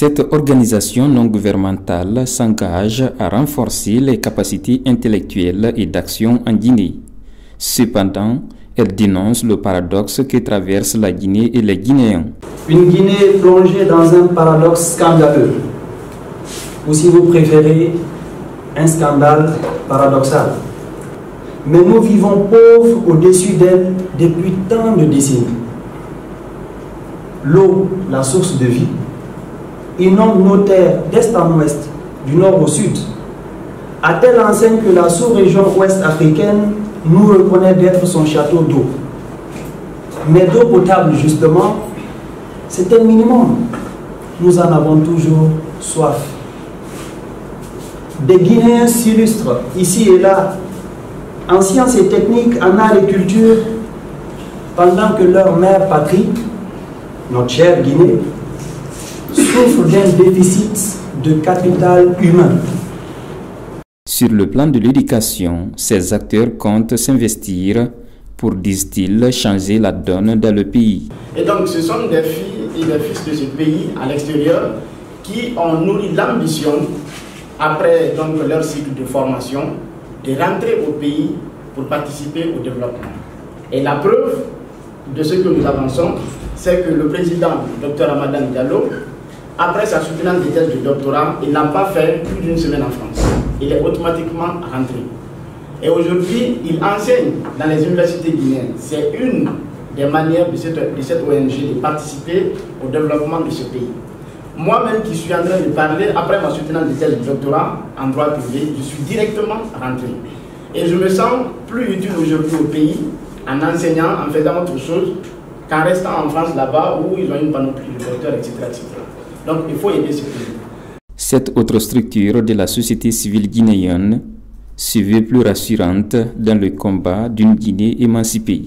Cette organisation non gouvernementale s'engage à renforcer les capacités intellectuelles et d'action en Guinée. Cependant, elle dénonce le paradoxe que traverse la Guinée et les Guinéens. Une Guinée plongée dans un paradoxe scandaleux, ou si vous préférez, un scandale paradoxal. Mais nous vivons pauvres au-dessus d'elle depuis tant de décennies. L'eau, la source de vie, inonde nos terres d'est en ouest, du nord au sud, à telle enseigne que la sous-région ouest africaine nous reconnaît d'être son château d'eau. Mais d'eau potable, justement, c'est un minimum. Nous en avons toujours soif. Des Guinéens s'illustrent ici et là, en sciences et techniques, en art et culture, pendant que leur mère patrie, notre chère Guinée, souffre d'un déficit de capital humain. Sur le plan de l'éducation, ces acteurs comptent s'investir pour, disent-ils, changer la donne dans le pays. Et donc ce sont des filles et des fils de ce pays à l'extérieur qui ont nourri l'ambition, après donc leur cycle de formation, de rentrer au pays pour participer au développement. Et la preuve de ce que nous avançons, c'est que le président, Dr Ramadan Diallo, après sa soutenance des thèses de doctorat, il n'a pas fait plus d'une semaine en France. Il est automatiquement rentré. Et aujourd'hui, il enseigne dans les universités guinéennes. C'est une des manières de cette ONG de participer au développement de ce pays. Moi-même qui suis en train de parler, après ma soutenance des thèses de doctorat en droit privé, je suis directement rentré. Et je me sens plus utile aujourd'hui au pays en enseignant, en faisant autre chose, qu'en restant en France là-bas où ils ont une panoplie de docteurs, etc., etc. Donc il faut aider ce pays. Cette autre structure de la société civile guinéenne se veut plus rassurante dans le combat d'une Guinée émancipée.